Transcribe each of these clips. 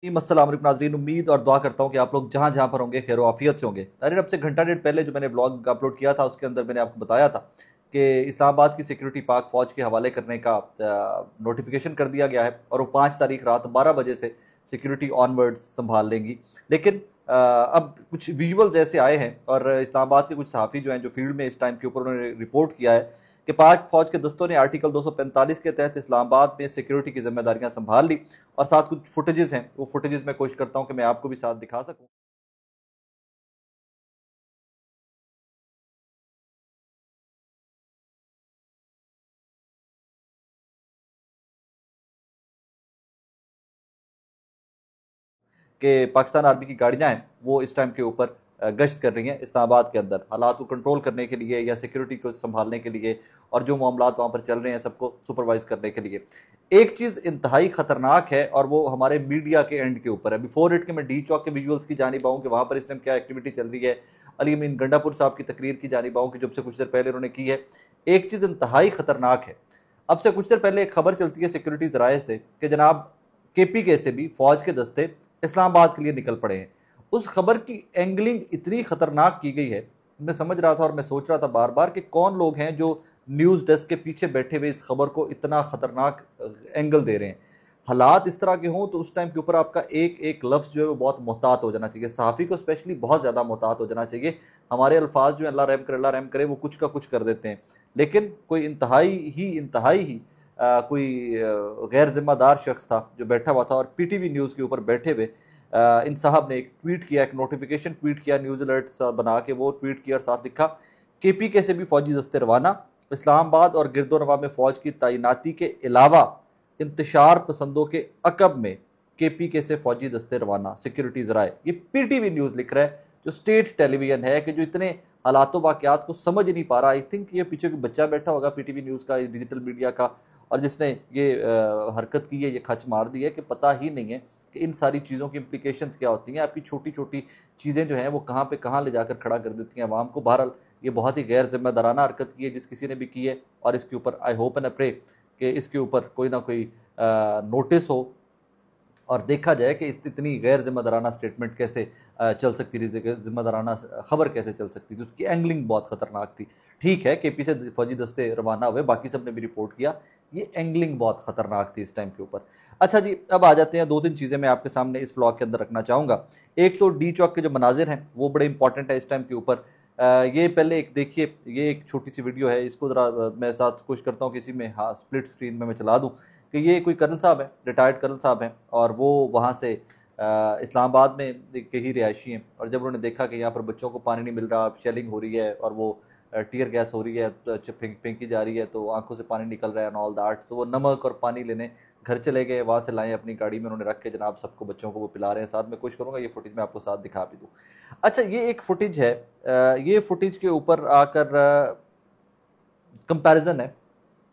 अस्सलाम वालेकुम नाज़रीन, उम्मीद और दुआ करता हूँ कि आप लोग जहाँ जहाँ पर होंगे खैर आफियत से होंगे। नाज़रीन, अब से घंटा डेढ़ पहले जो मैंने ब्लॉग अपलोड किया था उसके अंदर मैंने आपको बताया था कि इस्लामाबाद की सिक्योरिटी पाक फ़ौज के हवाले करने का नोटिफिकेशन कर दिया गया है और वो 5 तारीख रात 12 बजे से सिक्योरिटी ऑनवर्ड्स संभाल लेंगी। लेकिन अब कुछ विजुअल्स ऐसे आए हैं और इस्लामाबाद के कुछ सहाफ़ी जो हैं जो फील्ड में इस टाइम के ऊपर उन्होंने रिपोर्ट किया है कि पाक फ़ौज के दस्तों ने आर्टिकल 245 के तहत इस्लामाबाद में सिक्योरिटी की जिम्मेदारियां संभाल ली और साथ कुछ फुटेजेस हैं, वो फुटेजेस मैं कोशिश करता हूं कि मैं आपको भी साथ दिखा सकूं। कि पाकिस्तान आर्मी की गाड़ियां हैं वो इस टाइम के ऊपर गश्त कर रही हैं इस्लामाबाद के अंदर हालात को कंट्रोल करने के लिए या सिक्योरिटी को संभालने के लिए और जो मामला वहाँ पर चल रहे हैं सबको सुपरवाइज करने के लिए। एक चीज़ इंतहाई खतरनाक है और वो हमारे मीडिया के एंड के ऊपर है। बिफोर इट के मैं डी चौक के विजुअल्स की जानिब आऊँ कि वहाँ पर इस टाइम क्या एक्टिविटी चल रही है, अली अमीन गंडापुर साहब की तकरीर की जानिब आऊँ कि जब से कुछ देर पहले उन्होंने की है। एक चीज़ इंतहाई खतरनाक है। अब से कुछ देर पहले एक खबर चलती है सिक्योरिटी जराए से कि जनाब KPK से भी फौज के दस्ते इस्लामाबाद के लिए निकल पड़े हैं। उस खबर की एंगलिंग इतनी खतरनाक की गई है, मैं समझ रहा था और मैं सोच रहा था बार बार कि कौन लोग हैं जो न्यूज़ डेस्क के पीछे बैठे हुए इस खबर को इतना खतरनाक एंगल दे रहे हैं। हालात इस तरह के हों तो उस टाइम के ऊपर आपका एक एक लफ्ज़ जो है वो बहुत मोहतात हो जाना चाहिए। सहाफ़ी को स्पेशली बहुत ज़्यादा मोहतात हो जाना चाहिए। हमारे अल्फाज जो है अल्लाह रहम करे वो कुछ का कुछ कर देते हैं। लेकिन कोई इंतहाई ही कोई गैर जिम्मेदार शख्स था जो बैठा हुआ था और PTV न्यूज़ के ऊपर बैठे हुए इन साहब ने एक ट्वीट किया, एक नोटिफिकेशन ट्वीट किया, न्यूज़ अलर्ट बना के वो ट्वीट किया और साथ लिखा KPK से भी फौजी दस्ते रवाना, इस्लामाबाद और गिरदोनवा में फौज की तैनाती के अलावा इंतशार पसंदों के अकब में KPK से फौजी दस्ते रवाना, सिक्योरिटी जराए। ये PTV न्यूज़ लिख रहा है जो स्टेट टेलीविजन है कि जो इतने हालात वाकयात को समझ ही नहीं पा रहा। आई थिंक ये पीछे कोई बच्चा बैठा होगा PTV न्यूज़ का, डिजिटल मीडिया का, और जिसने ये हरकत की है, ये खच मार दी है कि पता ही नहीं है कि इन सारी चीज़ों की इम्प्लीकेशंस क्या होती हैं। आपकी छोटी छोटी चीज़ें जो हैं वो कहाँ पे कहाँ ले जाकर खड़ा कर देती हैं आवाम को। बहरहाल ये बहुत ही गैर जिम्मेदाराना हरकत की है जिस किसी ने भी की है और इसके ऊपर I hope and I pray कि इसके ऊपर कोई ना कोई नोटिस हो और देखा जाए कि इतनी गैर जिम्मेदाराना स्टेटमेंट कैसे चल सकती थी, जिम्मेदाराना खबर कैसे चल सकती थी। उसकी एंगलिंग बहुत खतरनाक थी। ठीक है KP से फौजी दस्ते रवाना हुए, बाकी सब ने भी रिपोर्ट किया, ये एंगलिंग बहुत खतरनाक थी इस टाइम के ऊपर। अच्छा जी, अब आ जाते हैं, दो तीन चीज़ें मैं आपके सामने इस ब्लॉग के अंदर रखना चाहूँगा। एक तो डी चौक के जो मनाजिर हैं वो बड़े इंपॉर्टेंट है इस टाइम के ऊपर। ये पहले एक देखिए, ये एक छोटी सी वीडियो है, इसको ज़रा मैं साथ कोशिश करता हूँ किसी में, हाँ, स्प्लिट स्क्रीन में मैं चला दूँ कि ये कोई कर्नल साहब हैं, रिटायर्ड कर्नल साहब हैं और वो वहाँ से इस्लामाबाद में के ही रिहायशी हैं और जब उन्होंने देखा कि यहाँ पर बच्चों को पानी नहीं मिल रहा, शेलिंग हो रही है और वो टीयर गैस हो रही है, फेंकी जा रही है, तो आंखों से पानी निकल रहा है एंड ऑल दैट, तो वो नमक और पानी लेने घर चले गए। वहाँ से लाए अपनी गाड़ी में, उन्होंने रख के जनाब सबको बच्चों को वो पिला रहे हैं। साथ में कोशिश करूँगा ये फुटेज मैं आपको साथ दिखा भी दूँ। अच्छा, ये एक फुटेज है, ये फुटेज के ऊपर आकर कंपैरिजन है।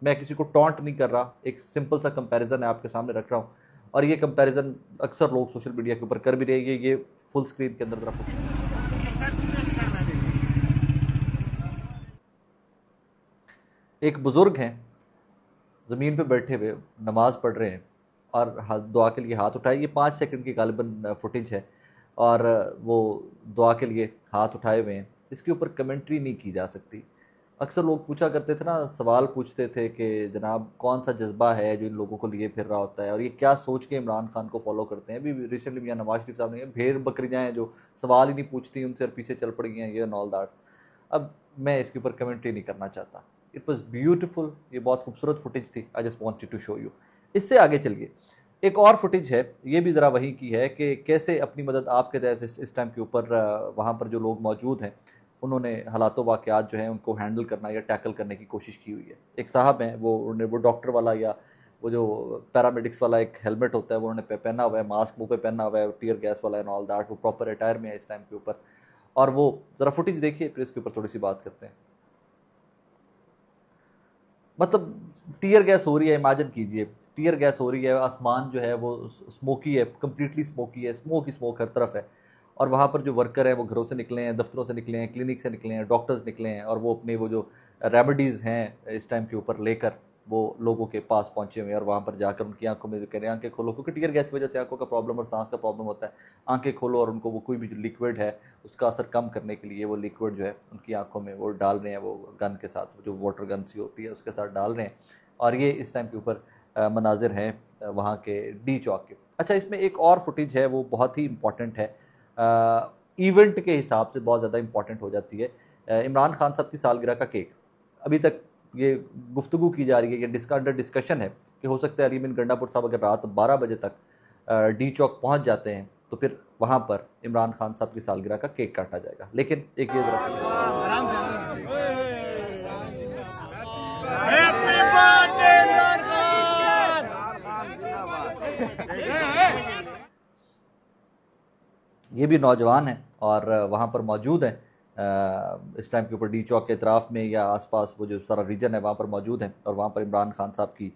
मैं किसी को टॉन्ट नहीं कर रहा, एक सिंपल सा कंपैरिजन है आपके सामने रख रहा हूँ और ये कंपैरिजन अक्सर लोग सोशल मीडिया के ऊपर कर भी रहे हैं। ये फुल स्क्रीन के अंदर तरफ एक बुजुर्ग हैं, ज़मीन पे बैठे हुए नमाज पढ़ रहे हैं और दुआ के लिए हाथ उठाए। ये 5 सेकंड की गालिबन फुटेज है और वो दुआ के लिए हाथ उठाए हुए हैं। इसके ऊपर कमेंट्री नहीं की जा सकती। अक्सर लोग पूछा करते थे ना, सवाल पूछते थे कि जनाब कौन सा जज्बा है जो इन लोगों को लिए फिर रहा होता है और ये क्या सोच के इमरान खान को फॉलो करते हैं। अभी रिसेंटली मियां नवाज शरीफ साहब ने भेड़ बकरियां हैं जो सवाल ही नहीं पूछती, उनसे पीछे चल पड़ी हैं, ये एंड ऑल दैट। अब मैं इसके ऊपर कमेंट्री नहीं करना चाहता। इट वॉज ब्यूटिफुल, ये बहुत खूबसूरत फुटेज थी, I just wanted to show you. इससे आगे चलिए, एक और फुटेज है, ये भी ज़रा वही की है कि कैसे अपनी मदद आपके तहत इस टाइम के ऊपर वहाँ पर जो लोग मौजूद हैं उन्होंने हालातों वाक़यात जो हैं उनको हैंडल करना या टैकल करने की कोशिश की हुई है। एक साहब हैं, वो उन्होंने वो डॉक्टर वाला या वो जो पैरामेडिक्स वाला एक हेलमेट होता है वो उन्होंने पहना हुआ है, मास्क मुंह पे पहना हुआ है, टीयर गैस वाला एंड ऑल दैट, वो प्रॉपर अटायर में है इस टाइम के ऊपर। और वो ज़रा फुटेज देखिए, फिर इसके ऊपर थोड़ी सी बात करते हैं। मतलब टीयर गैस हो रही है, इमेजिन कीजिए, टीयर गैस हो रही है, आसमान जो है वो स्मोकी है, कंप्लीटली स्मोकी है, स्मोक ही स्मोक हर तरफ है और वहाँ पर जो वर्कर हैं वो घरों से निकले हैं, दफ्तरों से निकले हैं, क्लिनिक से निकले हैं, डॉक्टर्स निकले हैं और वो अपनी वो जो रेमेडीज़ हैं इस टाइम के ऊपर लेकर वो लोगों के पास पहुंचे हुए हैं और वहाँ पर जाकर उनकी आंखों में कह रहे हैं आंखें खोलो, क्योंकि टीयर गैस की वजह से आंखों का प्रॉब्लम और सांस का प्रॉब्लम होता है। आंखें खोलो, और उनको वो कोई भी जो लिक्विड है उसका असर कम करने के लिए वो लिक्विड जो है उनकी आंखों में वो डाल रहे हैं, वो गन के साथ, जो वाटर गन सी होती है उसके साथ डाल रहे हैं। और ये इस टाइम के ऊपर मनाजिर हैं वहाँ के डी चौक के। अच्छा, इसमें एक और फुटेज है, वो बहुत ही इंपॉर्टेंट है, इवेंट के हिसाब से बहुत ज़्यादा इंपॉर्टेंट हो जाती है। इमरान खान साहब की सालगिरह का केक, अभी तक ये गुफ्तगू की जा रही है, ये अंडर डिस्कशन है कि हो सकता है अली बिन गंडापुर साहब अगर रात 12 बजे तक डी चौक पहुंच जाते हैं तो फिर वहां पर इमरान खान साहब की सालगिरह का केक काटा जाएगा। लेकिन एक ये ये भी नौजवान हैं और वहाँ पर मौजूद हैं इस टाइम के ऊपर डी चौक के इतराफ़ में या आसपास वो जो सारा रीजन है वहाँ पर मौजूद हैं, और वहाँ पर इमरान खान साहब की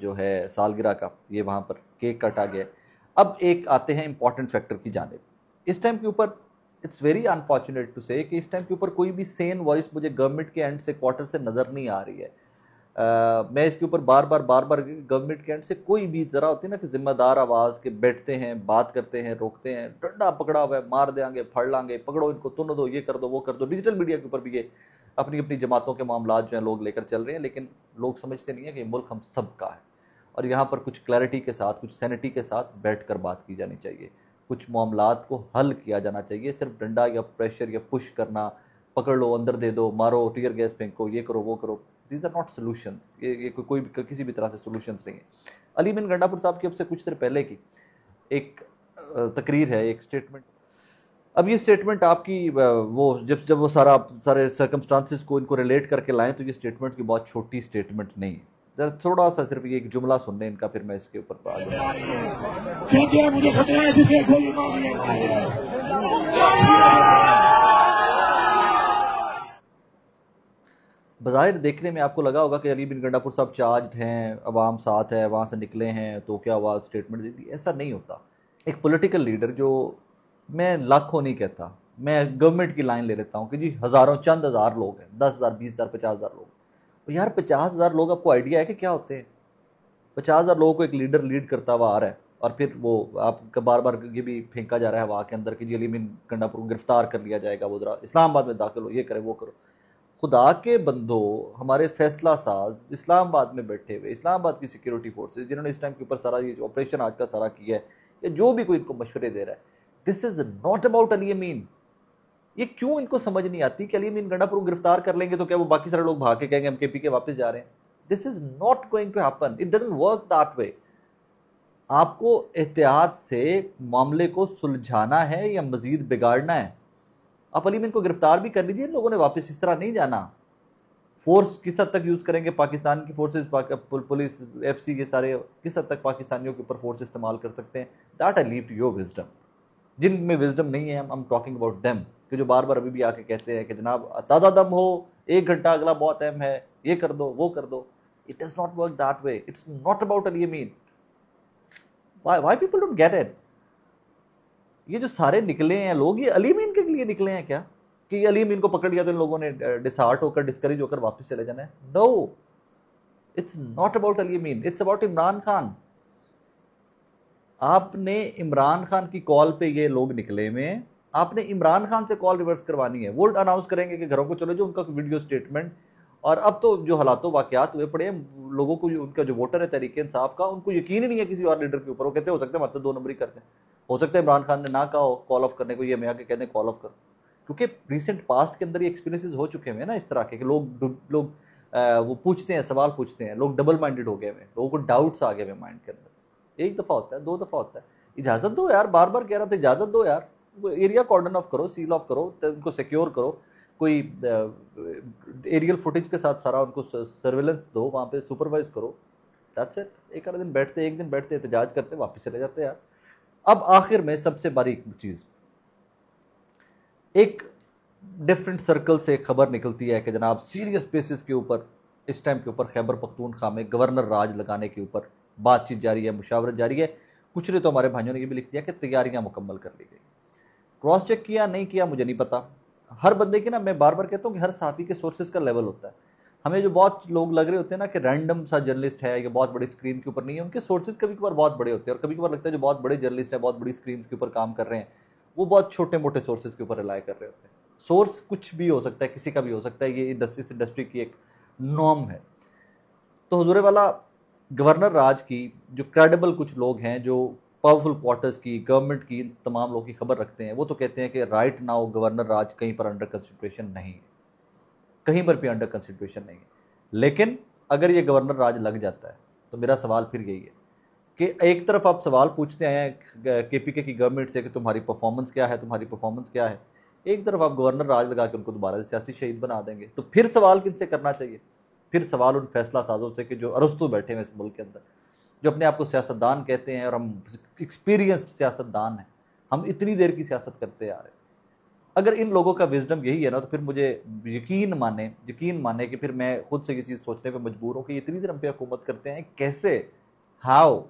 जो है सालगिरह का ये वहाँ पर केक काटा गया। अब एक आते हैं इम्पॉर्टेंट फैक्टर की जानिब। इस टाइम के ऊपर इट्स वेरी अनफॉर्चुनेट टू से कि इस टाइम के ऊपर कोई भी सेन वॉइस मुझे गवर्नमेंट के एंड से, क्वार्टर से नज़र नहीं आ रही है। मैं इसके ऊपर बार बार गवर्नमेंट के एंड से कोई भी ज़रा होती है ना कि जिम्मेदार आवाज़ के बैठते हैं, बात करते हैं, रोकते हैं, डंडा पकड़ा हुआ है, मार देंगे, फड़ लांगे, पकड़ो इनको, तुन दो, ये कर दो, वो कर दो। डिजिटल मीडिया के ऊपर भी ये अपनी अपनी जमातों के मामला जो हैं लोग लेकर चल रहे हैं, लेकिन लोग समझते नहीं है कि मुल्क हम सब का है और यहाँ पर कुछ क्लैरिटी के साथ, कुछ सैनिटी के साथ बैठ कर बात की जानी चाहिए, कुछ मामलात को हल किया जाना चाहिए। सिर्फ डंडा या प्रेशर या पुश करना, पकड़ लो, अंदर दे दो, मारो, टीयर गैस फेंको, ये करो, वो करो, दीज आर नॉट सोल्यूशंस। ये कोई भी किसी भी तरह से सोल्यूशंस नहीं है। अली बिन गंडापुर साहब की अब से कुछ देर पहले की एक तकरीर है, एक स्टेटमेंट। अब ये स्टेटमेंट आपकी वो जब वो सारे सर्कमस्टांसिस को इनको रिलेट करके लाएं तो ये स्टेटमेंट की बहुत छोटी स्टेटमेंट नहीं है। जरा थोड़ा सा सिर्फ ये एक जुमला सुनने इनका, फिर मैं इसके ऊपर आगे। मुझे खतरा है जिसे गोली मार बज़ाहिर देखने में आपको लगा होगा कि अली बिन गंडापुर साहब चार्ज हैं, अवाम साथ है, वहाँ से निकले हैं तो क्या हुआ, स्टेटमेंट दे दी। ऐसा नहीं होता। एक पॉलिटिकल लीडर, जो मैं लाखों नहीं कहता, मैं गवर्नमेंट की लाइन ले लेता हूँ कि जी हज़ारों, चंद हज़ार लोग हैं, 10,000, 20,000, 50,000 लोग। तो यार 50,000 लोग, आपको आइडिया है कि क्या होते हैं? 50,000 लोगों को एक लीडर लीड करता हुआ आ रहा है और फिर वो आपका बार बार ये भी फेंका जा रहा है हवा के अंदर कि जी अली बिन गंडापुर को गिरफ्तार कर लिया जाएगा, वो जरा इस्लामाबाद में दाखिल हो, ये करे, वो करो। खुदा के बंदो, हमारे फैसला साज इस्लामाबाद में बैठे हुए, इस्लामाबाद की सिक्योरिटी फोर्सेज जिन्होंने इस टाइम के ऊपर सारा ये ऑपरेशन आज का सारा किया है, या जो भी कोई इनको मशवरे दे रहा है, this is not about Ali Amin. ये क्यों इनको समझ नहीं आती कि अली अमीन गंडापुर को गिरफ्तार कर लेंगे तो क्या वो बाकी सारे लोग भाग के कहेंगे हम केपी के वापस जा रहे हैं? This is not going to happen, it doesn't work that way. आपको एहतियात से मामले को सुलझाना है या मजीद बिगाड़ना है? आप अली अमीन को गिरफ्तार भी कर लीजिए, लोगों ने वापस इस तरह नहीं जाना। फोर्स किस हद तक यूज करेंगे पाकिस्तान की फोर्सेस, पुलिस, एफसी, ये सारे किस हद तक पाकिस्तानियों के ऊपर फोर्स इस्तेमाल कर सकते हैं, that I leave to your wisdom. जिनमें विजडम नहीं है, I am talking about them, कि जो बार बार अभी भी आके कहते हैं कि जनाब ताज़ा दम हो, 1 घंटा अगला बहुत अहम है, ये कर दो, वो कर दो। It does not work that way, it's not about Ali Amin. Why people don't get it? ये जो सारे निकले हैं लोग, ये अली अमीन के लिए निकले हैं क्या कि अली अमीन को पकड़ लिया तो इन लोगों ने डिसहार्ट होकर, डिस्करेज होकर वापस चले जाना है? No, it's not about Ali Amin, it's about Imran Khan. आपने इमरान खान की कॉल पे ये लोग निकले हुए हैं, आपने इमरान खान से कॉल रिवर्स करवानी है। वो अनाउंस करेंगे कि घरों को चले जो उनका वीडियो स्टेटमेंट। और अब तो जो हालातों वाकयात हुए पड़े हैं, लोगों को, उनका जो वोटर है तहरीक इंसाफ का, उनको यकीन ही नहीं है किसी और लीडर के ऊपर। वो कहते हो सकता है मतलब 2 नंबरी करते हैं, हो सकता है इमरान खान ने ना कहा हो कॉल ऑफ करने को, ये मैं आके कहते हैं कॉल ऑफ कर, क्योंकि रिसेंट पास्ट के अंदर ये एक्सपीरियंसेस हो चुके हैं ना इस तरह के लोग वो पूछते हैं, सवाल पूछते हैं, लोग डबल माइंडेड हो गए हैं, लोगों को डाउट्स आ गए हैं माइंड के अंदर। 1 दफ़ा होता है, 2 दफ़ा होता है, इजाज़त दो यार, बार बार कह रहा था इजाज़त दो यार, एरिया कॉर्डन ऑफ करो, सील ऑफ करो, उनको सिक्योर करो, कोई एरियल फुटेज के साथ सारा उनको सर्वेलेंस दो, वहाँ पे सुपरवाइज करो, दैट्स इट। एक दिन बैठते एहतजाज करते, वापस चले जाते यार। अब आखिर में सबसे बारीक चीज़, एक डिफरेंट सर्कल से खबर निकलती है कि जनाब सीरियस बेसिस के ऊपर इस टाइम के ऊपर खैबर पख्तूनख्वा में गवर्नर राज लगाने के ऊपर बातचीत जारी है, मुशावरत जारी है। कुछ ने तो हमारे भाइयों ने ये भी लिख दिया कि तैयारियां मुकम्मल कर ली गई। क्रॉस चेक किया नहीं किया मुझे नहीं पता। हर बंदे की ना, मैं बार बार कहता हूँ कि हर साफ़ी के सोर्सेज का लेवल होता है। हमें जो बहुत लोग लग रहे होते हैं ना कि रैंडम सा जर्नलिस्ट है या बहुत बड़ी स्क्रीन के ऊपर नहीं है, उनके सोर्सेज कभी कभार बहुत बड़े होते हैं, और कभी कभार लगता है जो बहुत बड़े जर्नलिस्ट है, बहुत बड़ी स्क्रीन के ऊपर काम कर रहे हैं, वो बहुत छोटे मोटे सोर्सेज के ऊपर रिलाई कर रहे होते हैं। सोर्स कुछ भी हो सकता है, किसी का भी हो सकता है, ये इस इंडस्ट्री की एक नॉर्म है। तो हुजूर वाला गवर्नर राज की जो क्रेडिबल कुछ लोग हैं, जो पावरफुल क्वार्टर्स की, गवर्नमेंट की, तमाम लोगों की खबर रखते हैं, वो तो कहते हैं कि राइट नाउ गवर्नर राज कहीं पर अंडर कंसिडरेशन नहीं है, कहीं पर भी अंडर कंसिडरेशन नहीं है। लेकिन अगर ये गवर्नर राज लग जाता है तो मेरा सवाल फिर यही है कि एक तरफ आप सवाल पूछते हैं केपीके की गवर्नमेंट से कि तुम्हारी परफॉर्मेंस क्या है, तुम्हारी परफॉर्मेंस क्या है, एक तरफ आप गवर्नर राज लगा के उनको दोबारा से सियासी शहीद बना देंगे। तो फिर सवाल किनसे करना चाहिए? फिर सवाल उन फैसला साजों से कि जो अरस्तु बैठे हुए इस मुल्क के अंदर, जो अपने आप को सियासतदान कहते हैं, और हम एक्सपीरियंस्ड सियासतदान हैं, हम इतनी देर की सियासत करते आ रहे हैं। अगर इन लोगों का विजडम यही है ना, तो फिर मुझे यकीन माने कि फिर मैं खुद से ये चीज़ सोचने पे मजबूर हूँ कि इतनी देर हम पे हुकूमत करते हैं कैसे, हाउ।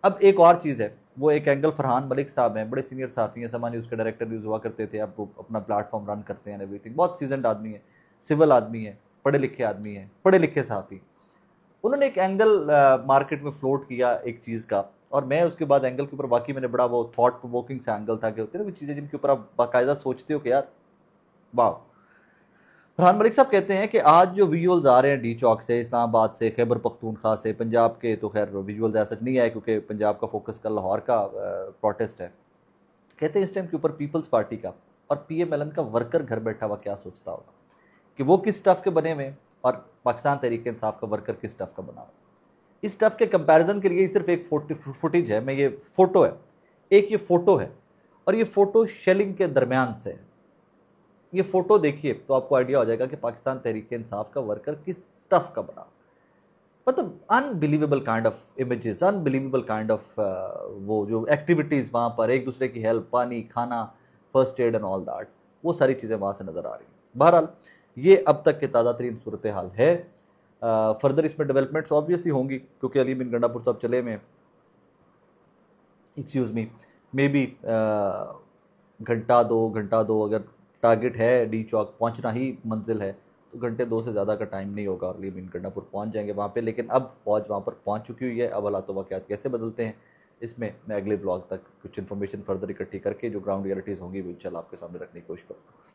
अब एक और चीज़ है, वो एक एंगल फरहान मलिक साहब हैं, बड़े सीनियर साफ़ी हैं, समा न्यूज़ के डायरेक्टर न्यूज़ हुआ करते थे, अब वो अपना प्लेटफॉर्म रन करते हैं, एवरीथिंग, बहुत सीजनड आदमी है, सिविल आदमी है, पढ़े लिखे आदमी है, पढ़े लिखे साफ़ी। उन्होंने एक एंगल मार्केट में फ्लोट किया एक चीज़ का, और मैं उसके बाद एंगल के ऊपर वाकई मैंने बड़ा वो थॉट प्रोवोकिंग सा एंगल था कि होते हैं ना कुछ चीज़ें जिनके ऊपर आप बाकायदा सोचते हो कि यार वाह। फरहान मलिक साहब कहते हैं कि आज जो विजुअल्स आ रहे हैं डी चौक से, इस्लामाबाद से, खैबर पख्तूनख्वा से, पंजाब के तो खैर विजुअल्स ऐसा नहीं आए क्योंकि पंजाब का फोकस कल लाहौर का प्रोटेस्ट है। कहते हैं इस टाइम के ऊपर पीपल्स पार्टी का और पीएमएलएन का वर्कर घर बैठा हुआ क्या सोचता होगा कि वो किस स्टफ के बने हुए, और पाकिस्तान तहरीक इंसाफ का वर्कर किस स्टफ का बना हुआ। इस स्टफ के कंपैरिजन के लिए सिर्फ एक फुटेज है, मैं ये फोटो है, एक ये फोटो है, और ये फोटो शेलिंग के दरमियान से है। ये फोटो देखिए तो आपको आइडिया हो जाएगा कि पाकिस्तान तहरीक इंसाफ का वर्कर किस स्टफ का बना। मतलब unbelievable kind of images, unbelievable kind of वो जो एक्टिविटीज़ वहाँ पर, एक दूसरे की हेल्प, पानी, खाना, first aid and all that, वो सारी चीज़ें वहाँ से नज़र आ रही हैं। बहरहाल ये अब तक की ताज़ा तरीन सूरत हाल है। फर्दर इसमें डेवलपमेंट्स ऑब्वियसली होंगी क्योंकि अली बिन गंडापुर साहब चले में, एक्सक्यूज़ मी, मे बी घंटा दो अगर टारगेट है डी चौक पहुंचना ही मंजिल है, तो घंटे दो से ज़्यादा का टाइम नहीं होगा, अली बिन गंडापुर पहुंच जाएंगे वहाँ पे। लेकिन अब फौज वहाँ पर पहुंच चुकी हुई है, अब हालात वाक़यात कैसे बदलते हैं, इसमें मैं अगले ब्लॉग तक कुछ इन्फॉर्मेशन फर्दर इकट्ठी करके जो ग्राउंड रियलिटीज़ होंगी वो इंशाल्लाह आपके सामने रखने की कोशिश करूँगा।